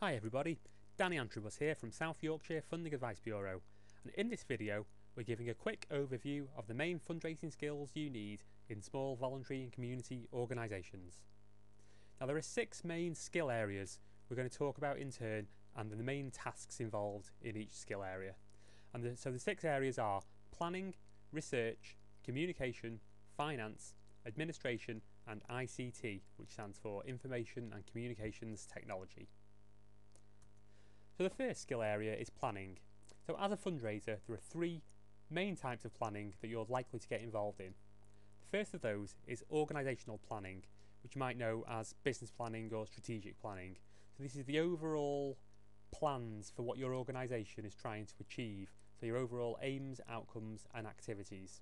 Hi everybody, Danny Antrobus here from South Yorkshire Funding Advice Bureau, and in this video we're giving a quick overview of the main fundraising skills you need in small voluntary and community organisations. Now there are 6 main skill areas we're going to talk about in turn and the main tasks involved in each skill area. So the 6 areas are planning, research, communication, finance, administration and ICT, which stands for Information and Communications Technology. So the first skill area is planning. So as a fundraiser, there are 3 main types of planning that you're likely to get involved in. The first of those is organisational planning, which you might know as business planning or strategic planning. So this is the overall plans for what your organisation is trying to achieve, so your overall aims, outcomes and activities.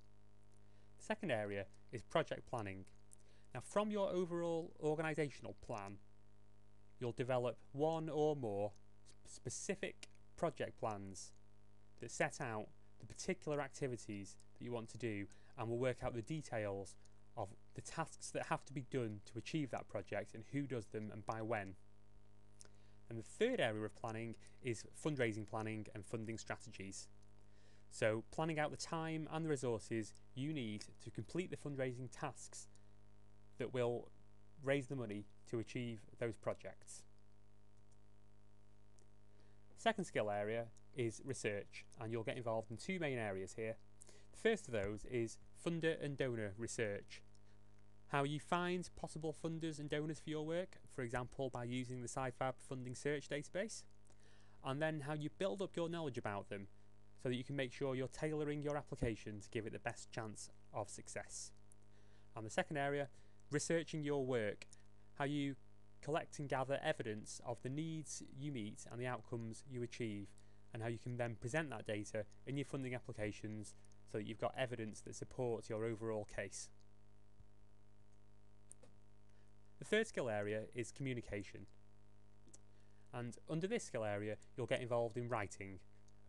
The second area is project planning. Now from your overall organisational plan, you'll develop one or more specific project plans that set out the particular activities that you want to do and will work out the details of the tasks that have to be done to achieve that project and who does them and by when. And the third area of planning is fundraising planning and funding strategies. So planning out the time and the resources you need to complete the fundraising tasks that will raise the money to achieve those projects. Second skill area is research, and you'll get involved in 2 main areas here. The first of those is funder and donor research. How you find possible funders and donors for your work, for example by using the SciFab funding search database, and then how you build up your knowledge about them so that you can make sure you're tailoring your application to give it the best chance of success. And the second area, researching your work, how you collect and gather evidence of the needs you meet and the outcomes you achieve, and how you can then present that data in your funding applications so that you've got evidence that supports your overall case. The third skill area is communication, and under this skill area you'll get involved in writing.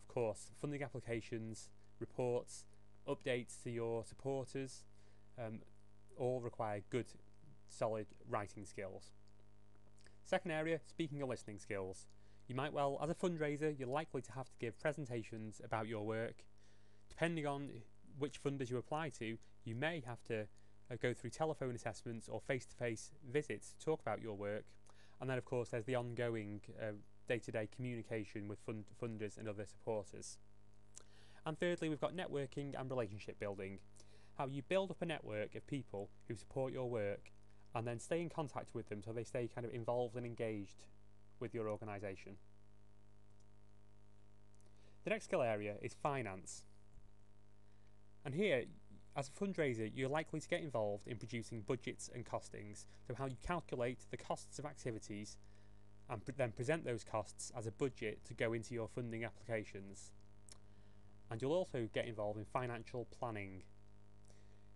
Of course, funding applications, reports, updates to your supporters all require good, solid writing skills. Second area, speaking and listening skills. You might well, as a fundraiser, you're likely to have to give presentations about your work. Depending on which funders you apply to, you may have to go through telephone assessments or face-to-face visits to talk about your work. And then of course there's the ongoing day-to-day communication with funders and other supporters. And thirdly, we've got networking and relationship building. How you build up a network of people who support your work and then stay in contact with them so they stay kind of involved and engaged with your organisation. The next skill area is finance. And here, as a fundraiser, you're likely to get involved in producing budgets and costings, so how you calculate the costs of activities and then present those costs as a budget to go into your funding applications. And you'll also get involved in financial planning.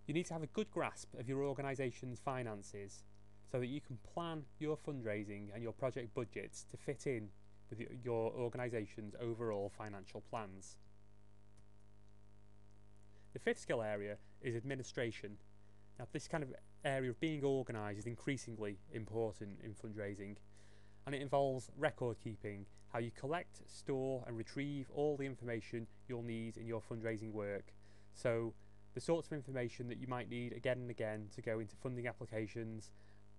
You need to have a good grasp of your organisation's finances so that you can plan your fundraising and your project budgets to fit in with your organisation's overall financial plans. The fifth skill area is administration. Now this kind of area of being organised is increasingly important in fundraising, and it involves record keeping, how you collect, store and retrieve all the information you'll need in your fundraising work. So the sorts of information that you might need again and again to go into funding applications,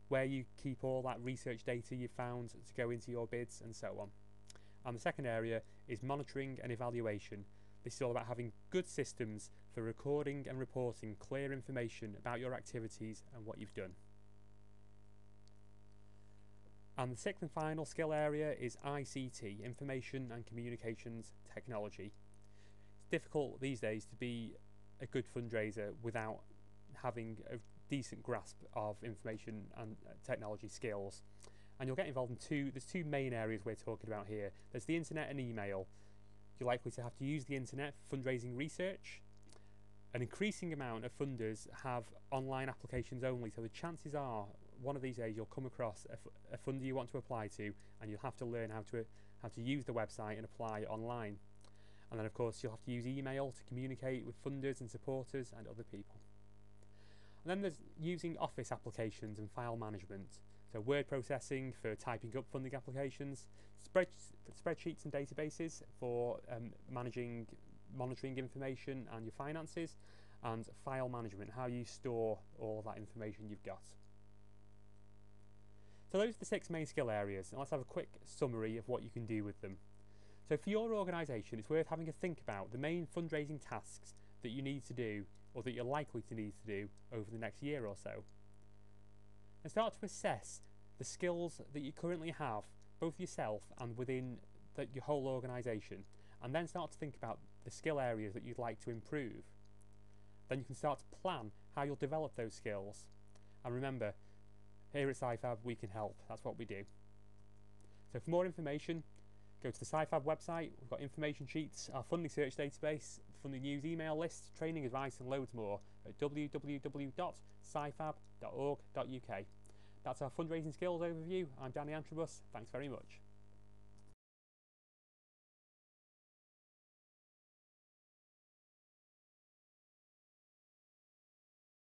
where you keep all that research data you've found to go into your bids and so on. And the second area is monitoring and evaluation. This is all about having good systems for recording and reporting clear information about your activities and what you've done. And the sixth and final skill area is ICT, Information and Communications Technology. It's difficult these days to be a good fundraiser without having a decent grasp of information and technology skills. And you'll get involved in there's 2 main areas we're talking about here. There's the internet and email. You're likely to have to use the internet for fundraising research. An increasing amount of funders have online applications only, so the chances are one of these days you'll come across a funder you want to apply to, and you'll have to learn how to use the website and apply online. And then of course you'll have to use email to communicate with funders and supporters and other people. And then there's using office applications and file management. So word processing for typing up funding applications, spreadsheets and databases for monitoring information and your finances, and file management, how you store all of that information you've got. So those are the 6 main skill areas, and let's have a quick summary of what you can do with them. So for your organisation, it's worth having a think about the main fundraising tasks that you need to do, or that you're likely to need to do over the next year or so. And start to assess the skills that you currently have, both yourself and within your whole organisation, and then start to think about the skill areas that you'd like to improve. Then you can start to plan how you'll develop those skills. And remember, here at SciFab we can help, that's what we do. So for more information, go to the SciFab website. We've got information sheets, our funding search database, funding news email list, training advice and loads more at www.scifab.org.uk. That's our fundraising skills overview. I'm Danny Antrobus, thanks very much.